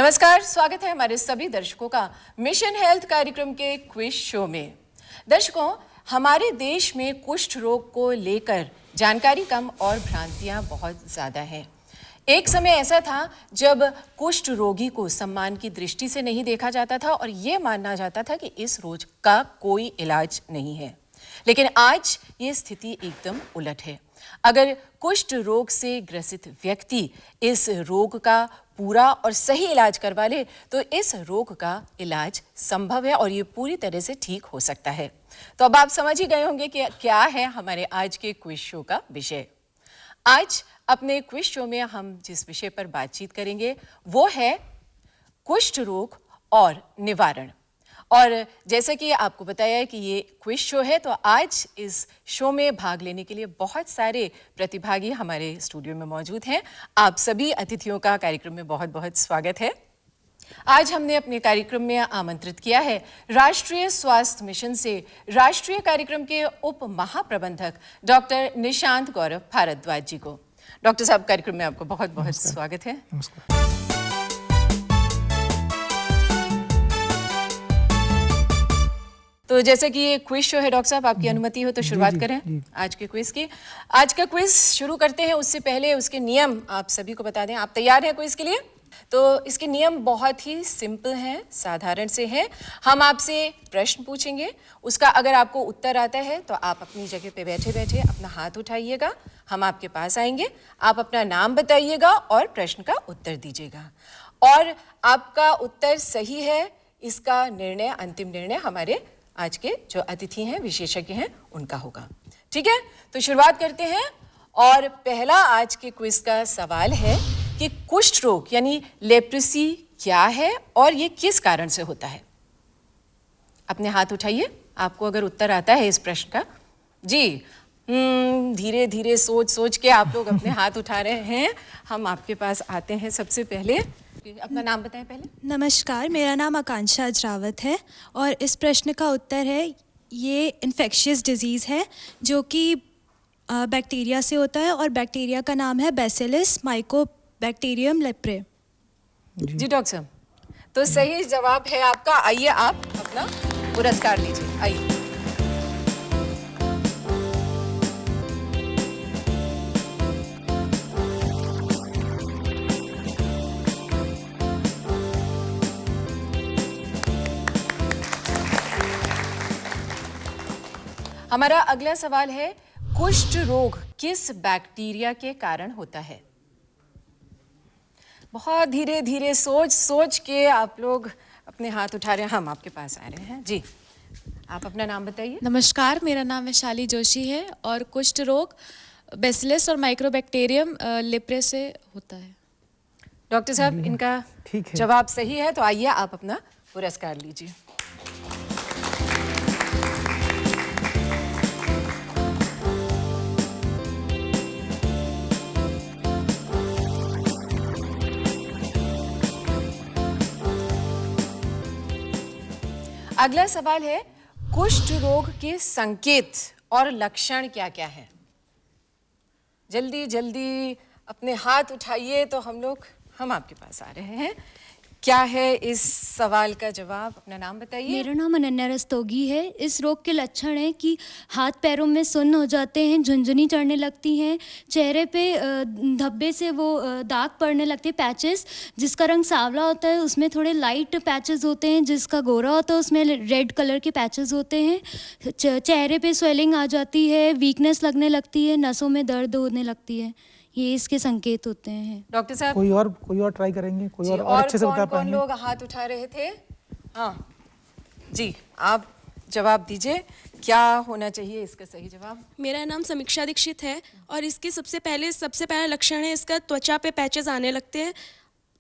नमस्कार, स्वागत है हमारे सभी दर्शकों का मिशन हेल्थ कार्यक्रम के क्विज शो में। दर्शकों, हमारे देश में कुष्ठ रोग को लेकर जानकारी कम और भ्रांतियां बहुत ज़्यादा हैं। एक समय ऐसा था जब कुष्ठ रोगी को सम्मान की दृष्टि से नहीं देखा जाता था और ये माना जाता था कि इस रोग का कोई इलाज नहीं है। लेकिन आज ये स्थिति एकदम उलट है। अगर कुष्ठ रोग से ग्रसित व्यक्ति इस रोग का पूरा और सही इलाज करवा ले तो इस रोग का इलाज संभव है और ये पूरी तरह से ठीक हो सकता है। तो अब आप समझ ही गए होंगे कि क्या है हमारे आज के क्विज शो का विषय। आज अपने क्विज शो में हम जिस विषय पर बातचीत करेंगे वो है कुष्ठ रोग और निवारण। और जैसे कि आपको बताया है कि ये क्विज शो है, तो आज इस शो में भाग लेने के लिए बहुत सारे प्रतिभागी हमारे स्टूडियो में मौजूद हैं। आप सभी अतिथियों का कार्यक्रम में बहुत बहुत स्वागत है। आज हमने अपने कार्यक्रम में आमंत्रित किया है राष्ट्रीय स्वास्थ्य मिशन से राष्ट्रीय कार्यक्रम के उप महाप्रबंधक डॉक्टर निशांत गौरव भारद्वाज जी को। डॉक्टर साहब, कार्यक्रम में आपको बहुत बहुत स्वागत है। नमस्कार। तो जैसे कि ये क्विज शो है, डॉक्टर साहब आपकी अनुमति हो तो शुरुआत करें आज के क्विज की। आज का क्विज शुरू करते हैं, उससे पहले उसके नियम आप सभी को बता दें। आप तैयार हैं क्विज के लिए? तो इसके नियम बहुत ही सिंपल हैं, साधारण से हैं। हम आपसे प्रश्न पूछेंगे, उसका अगर आपको उत्तर आता है तो आप अपनी जगह पे बैठे बैठे अपना हाथ उठाइएगा, हम आपके पास आएंगे, आप अपना नाम बताइएगा और प्रश्न का उत्तर दीजिएगा। और आपका उत्तर सही है, इसका निर्णय, अंतिम निर्णय हमारे आज के जो अतिथि हैं, विशेषज्ञ हैं, उनका होगा। ठीक है, तो शुरुआत करते हैं। और पहला आज के क्विज का सवाल है कि कुष्ठ रोग यानी लेप्रेसी क्या है और ये किस कारण से होता है। अपने हाथ उठाइए, आपको अगर उत्तर आता है इस प्रश्न का। जी, धीरे धीरे सोच सोच के आप लोग अपने हाथ उठा रहे हैं। हम आपके पास आते हैं। सबसे पहले अपना नाम बताएं पहले। नमस्कार, मेरा नाम आकांक्षा अजरावत है और इस प्रश्न का उत्तर है ये इन्फेक्शियस डिजीज़ है जो कि बैक्टीरिया से होता है और बैक्टीरिया का नाम है बैसिलस माइकोबैक्टीरियम लेप्रे। जी डॉक्टर साहब, तो सही जवाब है आपका। आइए आप अपना पुरस्कार लीजिए, आइए। हमारा अगला सवाल है, कुष्ठ रोग किस बैक्टीरिया के कारण होता है? बहुत धीरे धीरे सोच सोच के आप लोग अपने हाथ उठा रहे हैं। हम आपके पास आ रहे हैं। जी, आप अपना नाम बताइए। नमस्कार, मेरा नाम वैशाली जोशी है और कुष्ठ रोग बैसिलस और माइकोबैक्टीरियम लेप्रे से होता है। डॉक्टर साहब, इनका जवाब सही है, तो आइए आप अपना पुरस्कार लीजिए। अगला सवाल है, कुष्ठ रोग के संकेत और लक्षण क्या क्या है? जल्दी जल्दी अपने हाथ उठाइए तो हम आपके पास आ रहे हैं। क्या है इस सवाल का जवाब? अपना नाम बताइए। मेरा नाम अनन्या रस्तोगी है। इस रोग के लक्षण हैं कि हाथ पैरों में सुन्न हो जाते हैं, झुनझुनी चढ़ने लगती हैं, चेहरे पे धब्बे से वो दाग पड़ने लगते हैं, पैचेस, जिसका रंग सांवला होता है उसमें थोड़े लाइट पैचेस होते हैं, जिसका गोरा होता है उसमें रेड कलर के पैचेस होते हैं, चेहरे पे स्वेलिंग आ जाती है, वीकनेस लगने लगती है, नसों में दर्द होने लगती है। ये इसके संकेत होते हैं। डॉक्टर साहब, कोई और ट्राई करेंगे? कोई और अच्छे से बता पाएंगे? कौन लोग हाथ उठा रहे थे? हाँ जी, आप जवाब दीजिए, क्या होना चाहिए इसका सही जवाब? मेरा नाम समीक्षा दीक्षित है और इसके सबसे पहला लक्षण है इसका त्वचा पे पैचेस आने लगते हैं।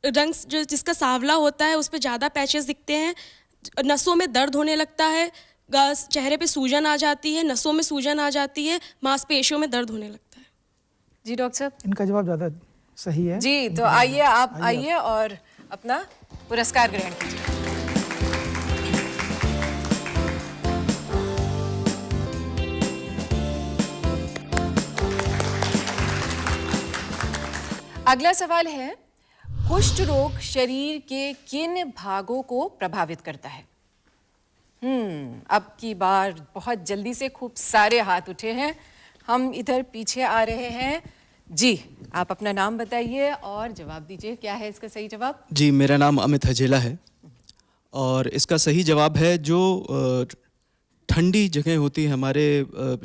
रंग जो जिसका सांवला होता है उस पर ज़्यादा पैचेस दिखते हैं, नसों में दर्द होने लगता है, चेहरे पे सूजन आ जाती है, नसों में सूजन आ जाती है, मांसपेशियों में दर्द होने लगता है। जी डॉक्टर साहब, इनका जवाब ज़्यादा सही है। जी, तो आइए आप आइए और अपना पुरस्कार ग्रहण कीजिए। अगला सवाल है, कुष्ठ रोग शरीर के किन भागों को प्रभावित करता है? अब की बार बहुत जल्दी से खूब सारे हाथ उठे हैं। हम इधर पीछे आ रहे हैं। जी, आप अपना नाम बताइए और जवाब दीजिए, क्या है इसका सही जवाब? जी, मेरा नाम अमित हजेला है और इसका सही जवाब है जो ठंडी जगह होती है हमारे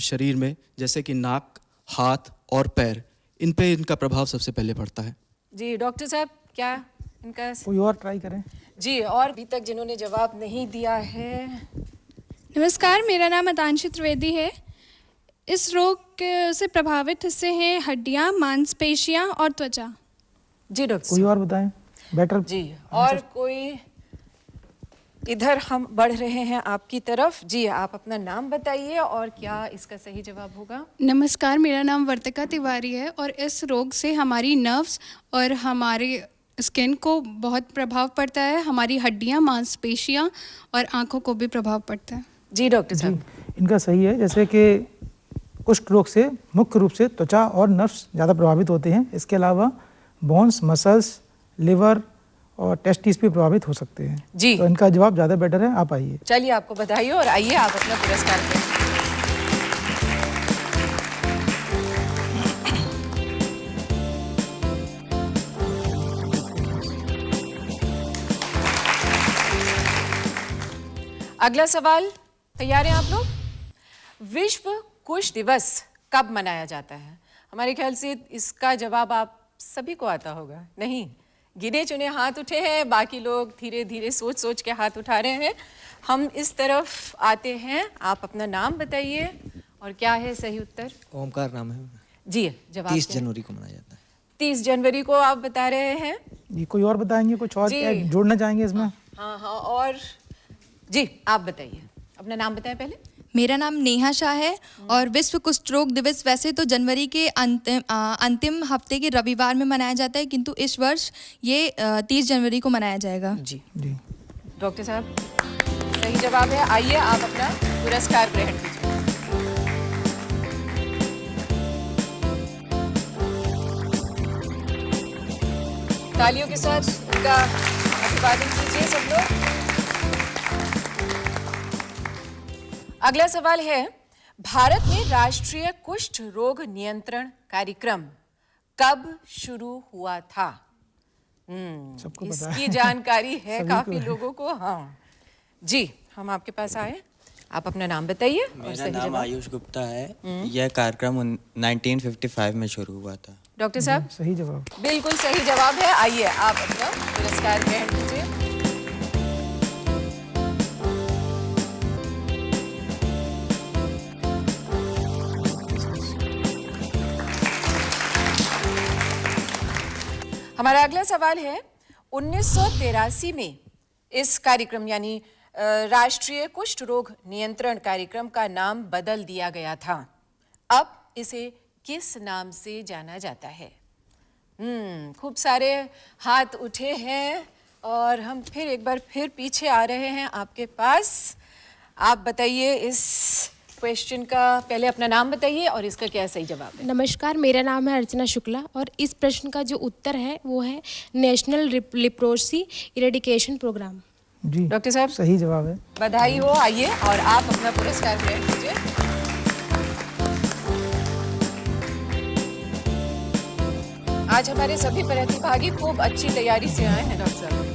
शरीर में, जैसे कि नाक, हाथ और पैर, इन पे इनका प्रभाव सबसे पहले पड़ता है। जी डॉक्टर साहब, क्या इनका कोई और ट्राई करें? जी, और अभी तक जिन्होंने जवाब नहीं दिया है। नमस्कार, मेरा नाम अतांशी त्रिवेदी है। इस रोग से प्रभावित हिस्से हैं हड्डियां, मांसपेशियां और त्वचा। जी डॉक्टर कोई और बताएं बेटर। जी, और कोई? इधर हम बढ़ रहे हैं आपकी तरफ। जी, आप अपना नाम बताइए और क्या इसका सही जवाब होगा? नमस्कार, मेरा नाम वर्तिका तिवारी है और इस रोग से हमारी नर्व्स और हमारे स्किन को बहुत प्रभाव पड़ता है। हमारी हड्डियां, मांसपेशियां और आंखों को भी प्रभाव पड़ता है। जी डॉक्टर साहब। इनका सही है, जैसे कि कुष्ठ रोग से मुख्य रूप से त्वचा और नर्व्स ज़्यादा प्रभावित होते हैं। इसके अलावा बोन्स, मसल्स, लिवर और टेस्टिस भी प्रभावित हो सकते हैं। जी, तो इनका जवाब ज़्यादा बेटर है। आप आइए। चलिए, आपको बधाई और आइए आप अपना पुरस्कार लें। अगला सवाल, तैयार हैं आप लोग? विश्व कुष्ठ दिवस कब मनाया जाता है? हमारे ख्याल से इसका जवाब आप सभी को आता होगा। नहीं, गिने चुने हाथ उठे हैं, बाकी लोग धीरे धीरे सोच सोच के हाथ उठा रहे हैं। हम इस तरफ आते हैं। आप अपना नाम बताइए और क्या है सही उत्तर? ओमकार नाम है। जी, जवाब 30 जनवरी को मनाया जाता है। 30 जनवरी को आप बता रहे हैं। ये कोई और बताएंगे? कुछ और जोड़ना चाहेंगे इसमें? हाँ, और जी, आप बताइए, अपना नाम बताएं पहले। मेरा नाम नेहा शाह है और विश्व कुष्ठ रोग दिवस वैसे तो जनवरी के अंतिम हफ्ते के रविवार में मनाया जाता है, किंतु इस वर्ष ये 30 जनवरी को मनाया जाएगा। जी जी, डॉक्टर साहब, सही जवाब है। आइए आप अपना पुरस्कार ग्रहण कीजिए। तालियों के साथ उनका अभिवादन कीजिए सब लोग। अगला सवाल है, भारत में राष्ट्रीय कुष्ठ रोग नियंत्रण कार्यक्रम कब शुरू हुआ था? सबको पता इसकी है। जानकारी है सभी काफी को है। लोगों को। हाँ जी, हम आपके पास आए। आप अपना नाम बताइए और मेरा सही नाम जवाब। आयुष गुप्ता है। यह कार्यक्रम 1955 में शुरू हुआ था। डॉक्टर साहब, सही जवाब। बिल्कुल सही जवाब है। आइए आप अपना पुरस्कार ग्रहण कीजिए। हमारा अगला सवाल है, 1983 में इस कार्यक्रम यानी राष्ट्रीय कुष्ठ रोग नियंत्रण कार्यक्रम का नाम बदल दिया गया था। अब इसे किस नाम से जाना जाता है? खूब सारे हाथ उठे हैं और हम फिर एक बार फिर पीछे आ रहे हैं आपके पास। आप बताइए इस क्वेश्चन का, पहले अपना नाम बताइए और इसका क्या सही जवाब है? नमस्कार, मेरा नाम है अर्चना शुक्ला और इस प्रश्न का जो उत्तर है वो है नेशनल लेप्रोसी इरेडिकेशन प्रोग्राम। जी डॉक्टर साहब, सही जवाब है। बधाई हो। आइए और आप अपना पुरस्कार ग्रहण कीजिए। आज हमारे सभी प्रतिभागी खूब अच्छी तैयारी से आए हैं डॉक्टर साहब।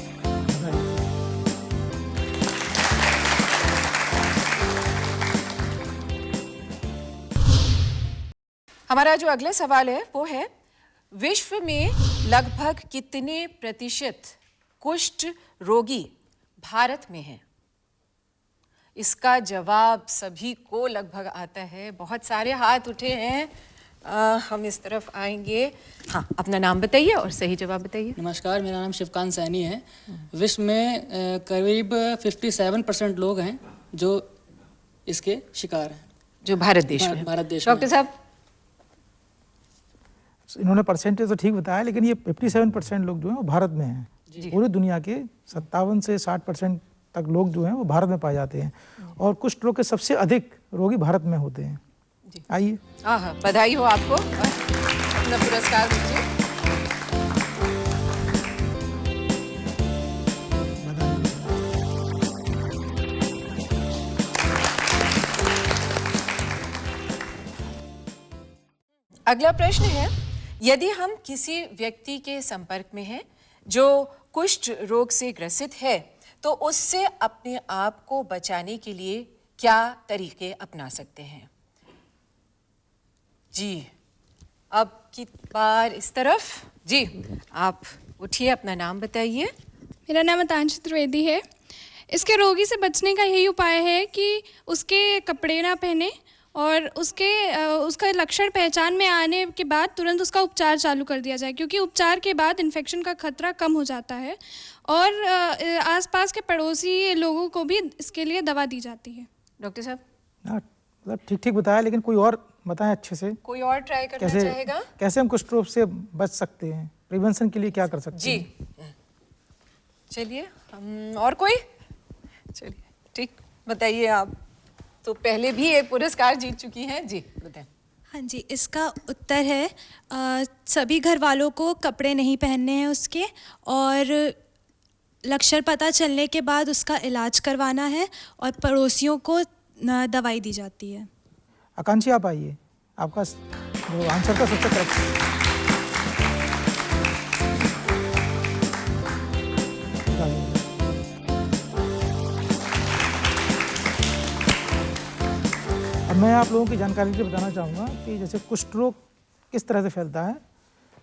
हमारा जो अगला सवाल है वो है, विश्व में लगभग कितने प्रतिशत कुष्ठ रोगी भारत में हैं? इसका जवाब सभी को लगभग आता है। बहुत सारे हाथ उठे हैं। हम इस तरफ आएंगे। हाँ, अपना नाम बताइए और सही जवाब बताइए। नमस्कार, मेरा नाम शिवकांत सैनी है। विश्व में करीब 57% लोग हैं जो इसके शिकार हैं, जो भारत देश में। भारत देश में। डॉक्टर साहब, इन्होंने परसेंटेज तो ठीक बताया, लेकिन ये 57% लोग जो हैं वो भारत में हैं। पूरी दुनिया के 57 से 60% तक लोग जो हैं वो भारत में पाए जाते हैं और कुष्ठ रोग के सबसे अधिक रोगी भारत में होते हैं। आइए। हाँ, बधाई हो आपको। अपना पुरस्कार दीजिए। अगला प्रश्न है, यदि हम किसी व्यक्ति के संपर्क में हैं जो कुष्ठ रोग से ग्रसित है, तो उससे अपने आप को बचाने के लिए क्या तरीके अपना सकते हैं? जी, अब की बार इस तरफ। जी, आप उठिए, अपना नाम बताइए। मेरा नाम आकांक्षा त्रिवेदी है। इसके रोगी से बचने का यही उपाय है कि उसके कपड़े ना पहने और उसका लक्षण पहचान में आने के बाद तुरंत उसका उपचार चालू कर दिया जाए, क्योंकि उपचार के बाद इन्फेक्शन का खतरा कम हो जाता है और आसपास के पड़ोसी लोगों को भी इसके लिए दवा दी जाती है। डॉक्टर साहब, मतलब ठीक बताया, लेकिन कोई और बताएं अच्छे से। कोई और ट्राई करना चाहेगा? कैसे हम कुष्ठ रोग से बच सकते हैं, प्रिवेंशन के लिए क्या कर सकते हैं? जी चलिए, और कोई? चलिए ठीक, बताइए आप तो पहले भी एक पुरस्कार जीत चुकी हैं। जी बताएं। हाँ जी, इसका उत्तर है सभी घर वालों को कपड़े नहीं पहनने हैं उसके, और लक्षण पता चलने के बाद उसका इलाज करवाना है और पड़ोसियों को दवाई दी जाती है। आकांक्षी आप आइए, आपका जो आंसर का सबसे करेक्ट। अब मैं आप लोगों की जानकारी के लिए बताना चाहूँगा कि जैसे कुष्ठ रोग किस तरह से फैलता है।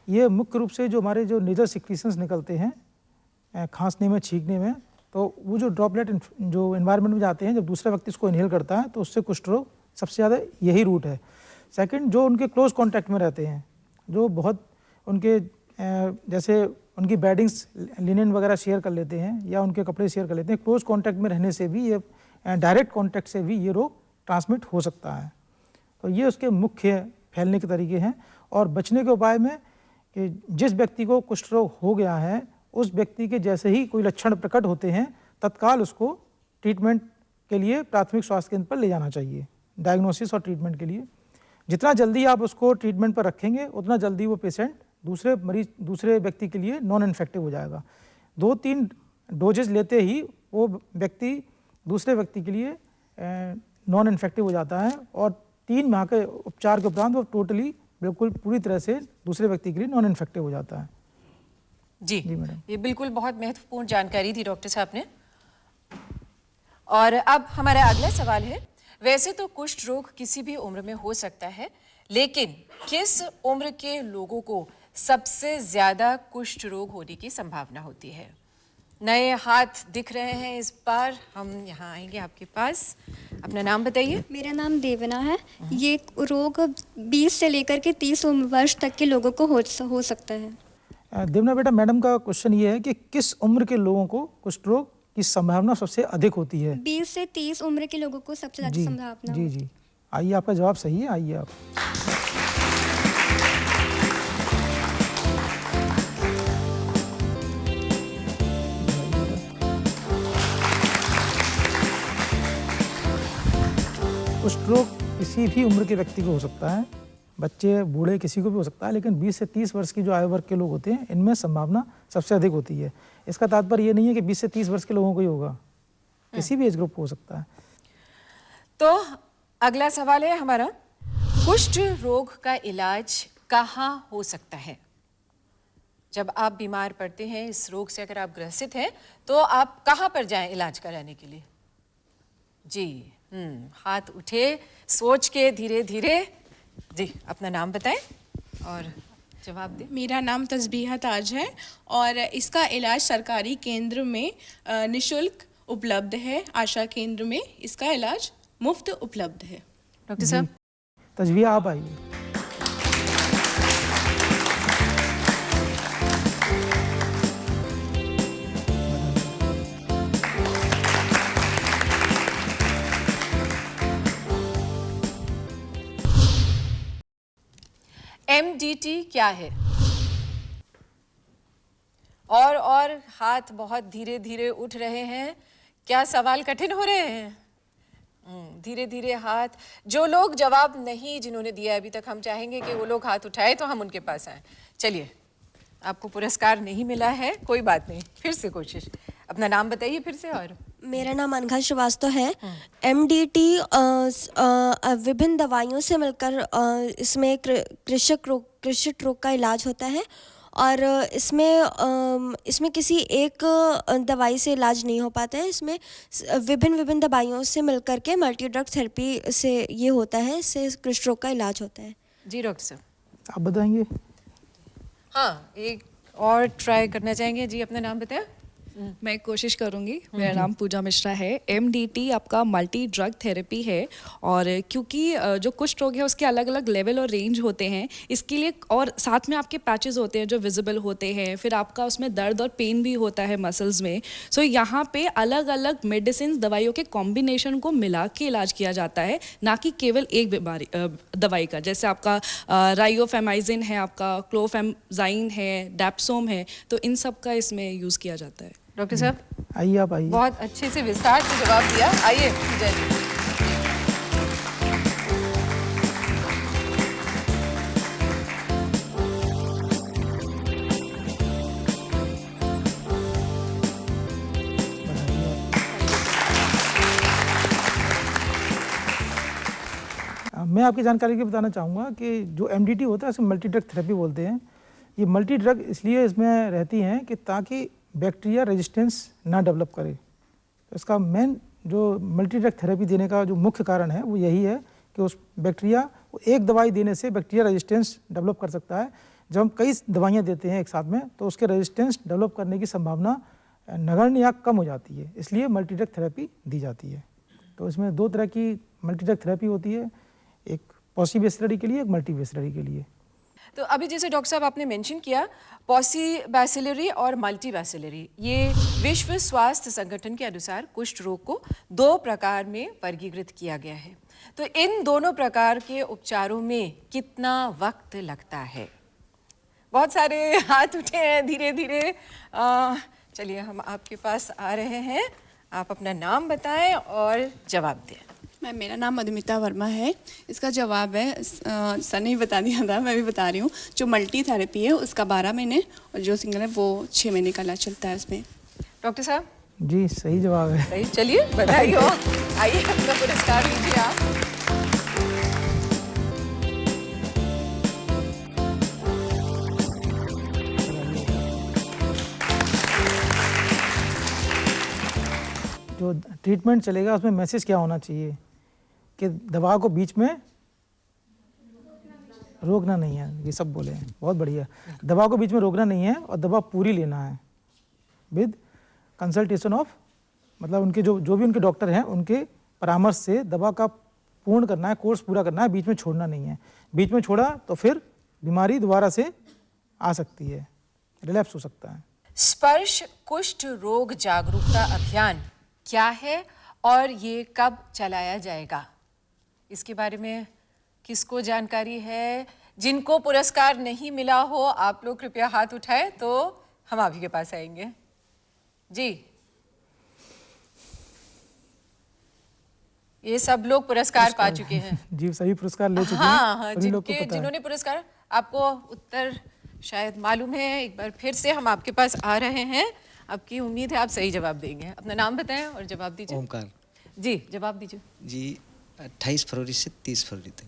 ये मुख्य रूप से जो हमारे जो नेजल सिक्रीशंस निकलते हैं खांसने में, छींकने में, तो वो जो ड्रॉपलेट जो एनवायरनमेंट में जाते हैं, जब दूसरा व्यक्ति इसको इनहेल करता है तो उससे कुष्ठ रोग सबसे ज़्यादा यही रूट है। सेकंड, जो उनके क्लोज कांटेक्ट में रहते हैं, जो बहुत उनके जैसे उनकी बेडिंग्स लिनेन वगैरह शेयर कर लेते हैं या उनके कपड़े शेयर कर लेते हैं, क्लोज कांटेक्ट में रहने से भी ये, डायरेक्ट कांटेक्ट से भी ये रोग ट्रांसमिट हो सकता है। तो ये उसके मुख्य फैलने के तरीके हैं। और बचने के उपाय में कि जिस व्यक्ति को कुष्ठ रोग हो गया है, उस व्यक्ति के जैसे ही कोई लक्षण प्रकट होते हैं, तत्काल उसको ट्रीटमेंट के लिए प्राथमिक स्वास्थ्य केंद्र पर ले जाना चाहिए, डायग्नोसिस और ट्रीटमेंट के लिए। जितना जल्दी आप उसको ट्रीटमेंट पर रखेंगे, उतना जल्दी वो पेशेंट दूसरे व्यक्ति के लिए नॉन इन्फेक्टिव हो जाएगा। 2-3 डोजेज लेते ही वो व्यक्ति दूसरे व्यक्ति के लिए नॉन इन्फेक्टिव हो जाता है और 3 माह के उपचार के उपरांत वो टोटली बिल्कुल पूरी तरह से दूसरे व्यक्ति के लिए नॉन इन्फेक्टिव हो जाता है। जी मैडम, ये बिल्कुल बहुत महत्वपूर्ण जानकारी दी डॉक्टर साहब ने। और अब हमारा अगला सवाल है, वैसे तो कुष्ठ रोग किसी भी उम्र में हो सकता है, लेकिन किस उम्र के लोगों को सबसे ज्यादा कुष्ठ रोग होने की संभावना होती है? नए हाथ दिख रहे हैं, इस बार हम यहाँ आएंगे आपके पास। अपना नाम बताइए। मेरा नाम देवना है। ये रोग 20 से लेकर के 30 वर्ष तक के लोगों को हो सकता है। देवना बेटा, मैडम का क्वेश्चन ये है कि किस उम्र के लोगों को कुष्ठ रोग की संभावना सबसे अधिक होती है? 20 से 30 उम्र के लोगों को सबसे ज्यादा संभावना। जी, आइए, आपका जवाब सही है, आइए आप। कुष्ठ रोग किसी भी उम्र के व्यक्ति को हो सकता है, बच्चे, बूढ़े, किसी को भी हो सकता है, लेकिन 20 से 30 वर्ष की जो आयु वर्ग के लोग होते हैं, इनमें संभावना सबसे अधिक होती है। इसका तात्पर्य ये नहीं है कि 20 से 30 वर्ष के लोगों को ही होगा, किसी भी एज ग्रुप को हो सकता है। तो अगला सवाल है हमारा, कुष्ठ रोग का इलाज कहाँ हो सकता है? जब आप बीमार पड़ते हैं, इस रोग से अगर आप ग्रसित हैं, तो आप कहाँ पर जाएं इलाज कराने के लिए? जी, हाथ उठे, सोच के धीरे धीरे। जी, अपना नाम बताएं और जवाब दें। मेरा नाम तस्बीहा ताज है और इसका इलाज सरकारी केंद्र में निशुल्क उपलब्ध है। आशा केंद्र में इसका इलाज मुफ्त उपलब्ध है। डॉक्टर साहब, तस्बीहा आप आइए। MDT क्या है? और हाथ बहुत धीरे धीरे उठ रहे हैं। क्या सवाल कठिन हो रहे हैं? धीरे धीरे हाथ, जो लोग जवाब नहीं जिन्होंने दिया अभी तक, हम चाहेंगे कि वो लोग हाथ उठाए तो हम उनके पास आए। चलिए, आपको पुरस्कार नहीं मिला है, कोई बात नहीं, फिर से कोशिश। अपना नाम बताइए फिर से। और मेरा नाम अनघा श्रीवास्तव है। MDT विभिन्न दवाइयों से मिलकर इसमें कृषक रोग का इलाज होता है और इसमें किसी एक दवाई से इलाज नहीं हो पाता है। इसमें विभिन्न दवाइयों से मिलकर के मल्टी ड्रग थेरेपी से ये होता है, इससे कृषि रोग का इलाज होता है। जी डॉक्टर साहब आप बताएंगे? हाँ, एक और ट्राई करना चाहेंगे जी, अपना नाम बताएं। मैं कोशिश करूंगी। मेरा नाम पूजा मिश्रा है। MDT आपका मल्टी ड्रग थेरेपी है और क्योंकि जो कुष्ठ रोग है उसके अलग अलग लेवल और रेंज होते हैं, इसके लिए और साथ में आपके पैचेस होते हैं जो विजिबल होते हैं, फिर आपका उसमें दर्द और पेन भी होता है मसल्स में। सो यहाँ पे अलग अलग मेडिसिन दवाइयों के कॉम्बिनेशन को मिला के इलाज किया जाता है, ना कि केवल एक बीमारी दवाई का। जैसे आपका राइयोफेमाइजिन है, आपका क्लोफेमजाइन है, डैप्सोम है, तो इन सब का इसमें यूज़ किया जाता है। डॉक्टर साहब आइए, आप आइए। बहुत अच्छे से विस्तार से जवाब दिया। आइए पूजा जी। मैं आपकी जानकारी के बताना चाहूँगा कि जो MDT होता है उसे मल्टी ड्रग थेरेपी बोलते हैं। ये मल्टी ड्रग इसलिए इसमें रहती हैं कि ताकि बैक्टीरिया रेजिस्टेंस ना डेवलप करे। तो इसका मेन जो मल्टी ड्रग थेरेपी देने का जो मुख्य कारण है वो यही है कि उस बैक्टीरिया को एक दवाई देने से बैक्टीरिया रेजिस्टेंस डेवलप कर सकता है। जब हम कई दवाइयाँ देते हैं एक साथ में तो उसके रेजिस्टेंस डेवलप करने की संभावना नगण्य या कम हो जाती है, इसलिए मल्टी ड्रग थेरेपी दी जाती है। तो इसमें दो तरह की मल्टी ड्रग थेरेपी होती है, एक पॉलीबैसिलरी के लिए, एक मल्टीबैसिलरी के लिए। तो अभी जैसे डॉक्टर साहब आपने मेंशन किया पॉलीबैसिलरी और मल्टीबैसिलरी, ये विश्व स्वास्थ्य संगठन के अनुसार कुष्ठ रोग को 2 प्रकार में वर्गीकृत किया गया है। तो इन दोनों प्रकार के उपचारों में कितना वक्त लगता है? बहुत सारे हाथ उठे हैं धीरे धीरे। चलिए हम आपके पास आ रहे हैं, आप अपना नाम बताएं और जवाब दें। मेरा नाम मधुमिता वर्मा है। इसका जवाब है, सर ने बता दिया था, मैं भी बता रही हूँ। जो मल्टी थेरेपी है उसका 12 महीने और जो सिंगल है वो 6 महीने का इलाज चलता है इसमें। डॉक्टर साहब जी सही जवाब है। सही, चलिए बधाई हो। आइए अपना पुरस्कार लीजिए आप। जो ट्रीटमेंट चलेगा उसमें मैसेज क्या होना चाहिए कि दवा को बीच में रोकना नहीं है, ये सब बोले हैं, बहुत बढ़िया। दवा को बीच में रोकना नहीं है और दवा पूरी लेना है विद कंसल्टेशन ऑफ, मतलब उनके जो भी उनके डॉक्टर हैं उनके परामर्श से दवा का पूर्ण करना है, कोर्स पूरा करना है, बीच में छोड़ना नहीं है। बीच में छोड़ा तो फिर बीमारी दोबारा से आ सकती है, रिलैप्स हो सकता है। स्पर्श कुष्ठ रोग जागरूकता अभियान क्या है और ये कब चलाया जाएगा, इसके बारे में किसको जानकारी है? जिनको पुरस्कार नहीं मिला हो आप लोग कृपया हाथ उठाएं तो हम आप ही के पास आएंगे। जी, ये सब लोग पुरस्कार पा चुके हैं। जी सभी पुरस्कार ले चुके हैं। हाँ, जिन्होंने पुरस्कार, आपको उत्तर शायद मालूम है, एक बार फिर से हम आपके पास आ रहे हैं। आपकी उम्मीद है आप सही जवाब देंगे। अपना नाम बताएं और जवाब दीजिए। ओमकार जी, जवाब दीजिए। जी 28 फरवरी से 30 फरवरी तक।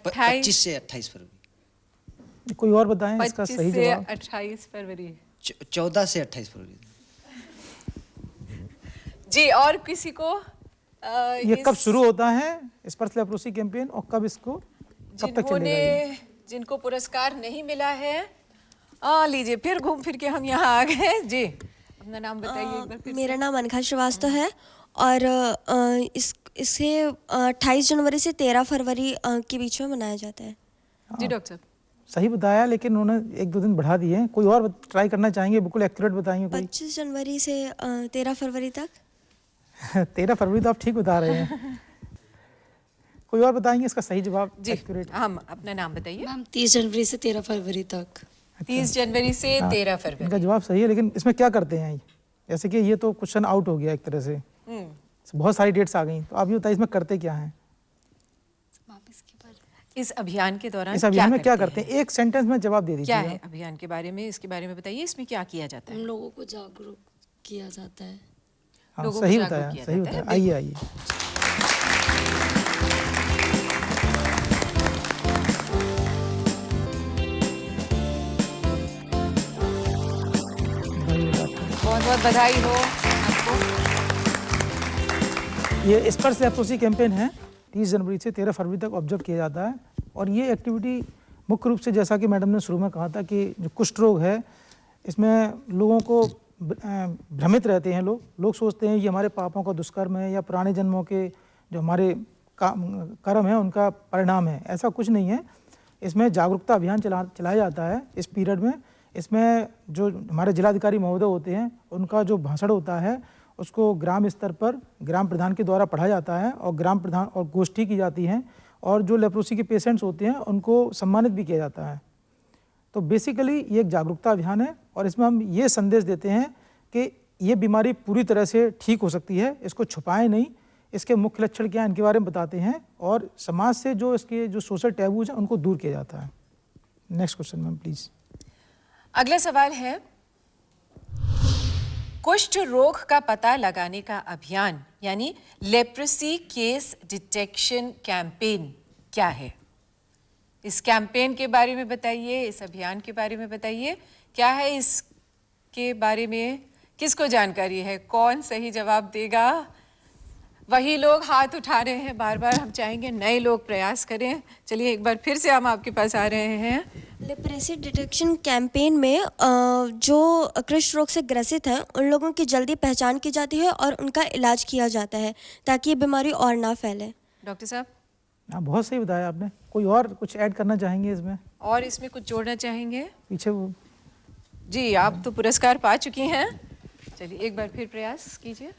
25 से 28 फरवरी। कोई और बताएं इसका सही जवाब। 28 फरवरी। 14 से 28 फरवरी। जी, और किसी को ये कब शुरू होता है स्पर्श लेप्रोसी कैंपेन और कब इसको कब तक चलेगा? जिनको पुरस्कार नहीं मिला है, लीजिए फिर घूम फिर के हम यहाँ आ गए। जी, अपना नाम बताइए एक बार फिर। मेरा नाम अनघा श्रीवास्तव है और इसे 28 जनवरी से 13 फरवरी के बीच में मनाया जाता है। जी डॉक्टर साहब सही बताया, लेकिन उन्होंने 1-2 दिन बढ़ा दिए। कोई और ट्राई करना चाहेंगे? बिल्कुल एक्यूरेट बताएंगे कोई। 25 जनवरी से 13 फरवरी तक। 13 फरवरी तो आप ठीक बता रहे हैं। कोई और बताएंगे इसका सही जवाब? जी, हम अपना नाम बताइए। मैम 30 जनवरी से 13 फरवरी तक। 30 जनवरी से 13 फरवरी। इनका जवाब सही है, लेकिन इसमें क्या करते हैं? जैसे कि ये तो क्वेश्चन आउट हो गया एक तरह से, बहुत सारी डेट्स आ गई, तो आप ये बताइए इसमें करते क्या हैं? इस अभियान के दौरान इस अभियान में क्या करते हैं? एक सेंटेंस में जवाब दे दीजिए। क्या है अभियान के बारे में, इसके बारे में बताइए, इसमें क्या किया जाता है? हम लोगों को जागरूक किया जाता है। हाँ, लोगों को सही जागरूक बताया, किया सही जाता है। बताया। आइए आइए। बहुत बहुत बधाई हो आपको। ये स्पर्श लेप्रोसी कैंपेन है, 30 जनवरी से 13 फरवरी तक ऑब्जर्व किया जाता है। और ये एक्टिविटी मुख्य रूप से, जैसा कि मैडम ने शुरू में कहा था, कि जो कुष्ठ रोग है इसमें लोगों को भ्रमित रहते हैं। लोग सोचते हैं ये हमारे पापों का दुष्कर्म है या पुराने जन्मों के जो हमारे कर्म है उनका परिणाम है। ऐसा कुछ नहीं है। इसमें जागरूकता अभियान चलाया जाता है इस पीरियड में। इसमें जो हमारे जिलाधिकारी महोदय होते हैं उनका जो भाषण होता है उसको ग्राम स्तर पर ग्राम प्रधान के द्वारा पढ़ा जाता है और ग्राम प्रधान और गोष्ठी की जाती है, और जो लेप्रोसी के पेशेंट्स होते हैं उनको सम्मानित भी किया जाता है। तो बेसिकली ये एक जागरूकता अभियान है और इसमें हम ये संदेश देते हैं कि ये बीमारी पूरी तरह से ठीक हो सकती है, इसको छुपाएं नहीं, इसके मुख्य लक्षण क्या है इनके बारे में बताते हैं और समाज से जो इसके जो सोशल टैबूज हैं उनको दूर किया जाता है। Next question ma'am please. अगला सवाल है, कुष्ठ रोग का पता लगाने का अभियान यानी लेप्रोसी केस डिटेक्शन कैंपेन क्या है? इस कैंपेन के बारे में बताइए, इस अभियान के बारे में बताइए, क्या है इसके बारे में, किसको जानकारी है? कौन सही जवाब देगा? वही लोग हाथ उठा रहे हैं बार बार, हम चाहेंगे नए लोग प्रयास करें। चलिए एक बार फिर से हम आपके पास आ रहे हैं। लेप्रोसी डिटेक्शन कैंपेन में जो कुष्ठ रोग से ग्रसित हैं उन लोगों की जल्दी पहचान की जाती है और उनका इलाज किया जाता है ताकि ये बीमारी और ना फैले। डॉक्टर साहब? हाँ, बहुत सही बताया आपने। कोई और कुछ ऐड करना चाहेंगे इसमें? और इसमें कुछ जोड़ना चाहेंगे? पीछे वो जी, आप तो पुरस्कार पा चुकी हैं। चलिए एक बार फिर प्रयास कीजिए।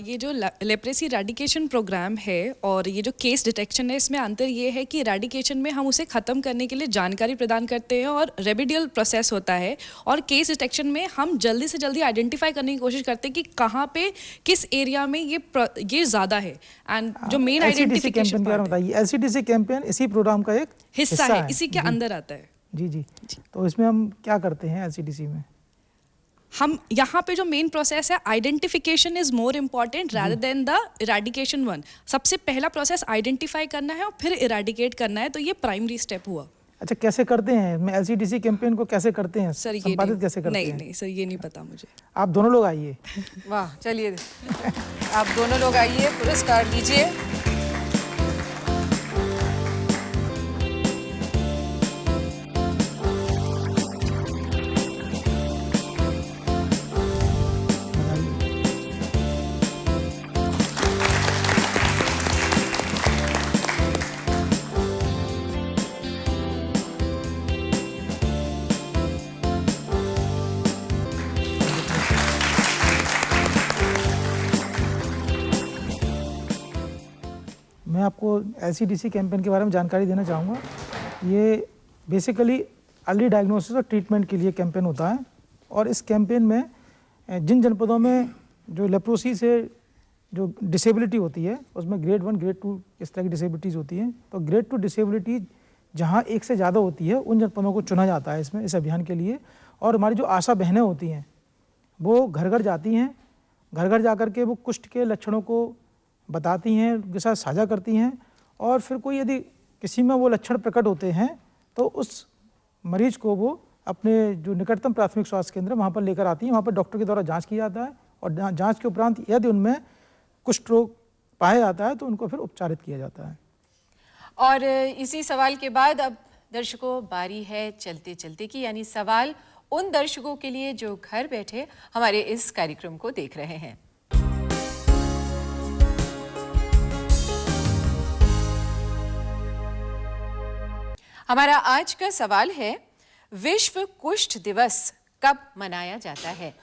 ये जो लेप्रेसी इरेडिकेशन प्रोग्राम है और ये जो केस डिटेक्शन है, इसमें अंतर ये है कि इरेडिकेशन में हम उसे ख़त्म करने के लिए जानकारी प्रदान करते हैं और रेमेडियल प्रोसेस होता है, और केस डिटेक्शन में हम जल्दी से जल्दी आइडेंटिफाई करने की कोशिश करते हैं कि कहाँ पे किस एरिया में ये ज़्यादा है। एंड जो मेन आइडेंटिफिकेशन कैंपेन बताइए। एलसीडीसी कैंपेन इसी प्रोग्राम का एक हिस्सा है, इसी के अंदर आता है। जी। तो इसमें हम क्या करते हैं एलसीडीसी में? हम यहाँ पे जो मेन प्रोसेस है, identification is more important rather than the eradication one. सबसे पहला प्रोसेस आइडेंटिफाई करना है और फिर इरेडिकेट करना है, तो ये प्राइमरी स्टेप हुआ। अच्छा, कैसे करते हैं मैं एलसीडीसी कैंपेन को, कैसे करते हैं सर? ये संपादित कैसे करते हैं? नहीं सर, ये नहीं पता मुझे। आप दोनों लोग आइए। वाह, चलिए आप दोनों लोग आइए, पुरस्कार लीजिए। मैं आपको एलसीडीसी कैंपेन के बारे में जानकारी देना चाहूँगा। ये बेसिकली अर्ली डायग्नोसिस और ट्रीटमेंट के लिए कैंपेन होता है, और इस कैंपेन में जिन जनपदों में जो लेप्रोसी से जो डिसेबिलिटी होती है उसमें ग्रेड 1 ग्रेड 2 इस तरह की डिसेबिलिटीज़ होती हैं, तो ग्रेड 2 डिसेबिलिटी जहाँ एक से ज़्यादा होती है उन जनपदों को चुना जाता है इसमें, इस अभियान के लिए। और हमारी जो आशा बहनें होती हैं वो घर घर जाती हैं, घर घर जा कर के वो कुष्ठ के लक्षणों को बताती हैं, उनके साथ साझा करती हैं, और फिर कोई यदि किसी में वो लक्षण प्रकट होते हैं तो उस मरीज को वो अपने जो निकटतम प्राथमिक स्वास्थ्य केंद्र वहाँ पर लेकर आती हैं। वहाँ पर डॉक्टर के द्वारा जांच की जाता है और जांच के उपरांत यदि उनमें कुष्ठ रोग पाया जाता है तो उनको फिर उपचारित किया जाता है। और इसी सवाल के बाद अब दर्शकों बारी है चलते चलते की, यानी सवाल उन दर्शकों के लिए जो घर बैठे हमारे इस कार्यक्रम को देख रहे हैं। हमारा आज का सवाल है, विश्व कुष्ठ दिवस कब मनाया जाता है?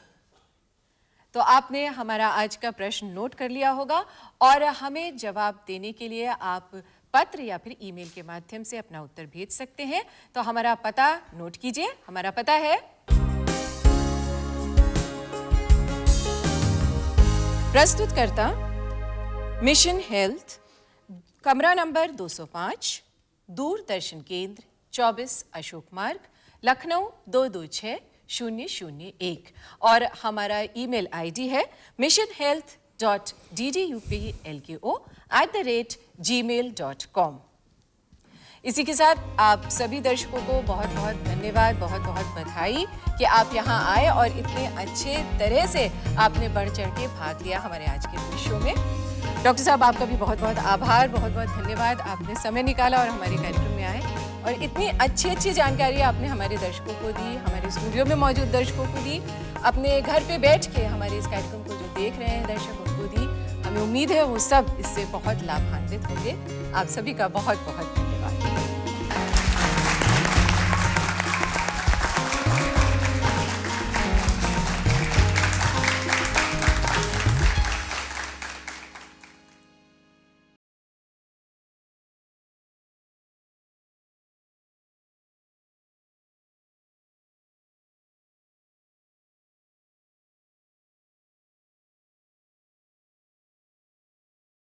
तो आपने हमारा आज का प्रश्न नोट कर लिया होगा और हमें जवाब देने के लिए आप पत्र या फिर ईमेल के माध्यम से अपना उत्तर भेज सकते हैं। तो हमारा पता नोट कीजिए। हमारा पता है प्रस्तुतकर्ता मिशन हेल्थ, कमरा नंबर 205, दूरदर्शन केंद्र 24 अशोक मार्ग, लखनऊ 226001, और हमारा ईमेल आईडी है missionhealth dupplko@gmail.com। इसी के साथ आप सभी दर्शकों को बहुत बहुत धन्यवाद, बहुत बहुत बधाई कि आप यहाँ आए और इतने अच्छे तरह से आपने बढ़ चढ़ के भाग लिया हमारे आज के क्विज शो में। डॉक्टर साहब, आपका भी बहुत बहुत आभार, बहुत बहुत धन्यवाद। आपने समय निकाला और हमारे कार्यक्रम में आए और इतनी अच्छी जानकारी आपने हमारे दर्शकों को दी, हमारे स्टूडियो में मौजूद दर्शकों को दी, अपने घर पे बैठ के हमारे इस कार्यक्रम को जो देख रहे हैं दर्शक उनको दी। हमें उम्मीद है वो सब इससे बहुत लाभान्वित होंगे। आप सभी का बहुत बहुत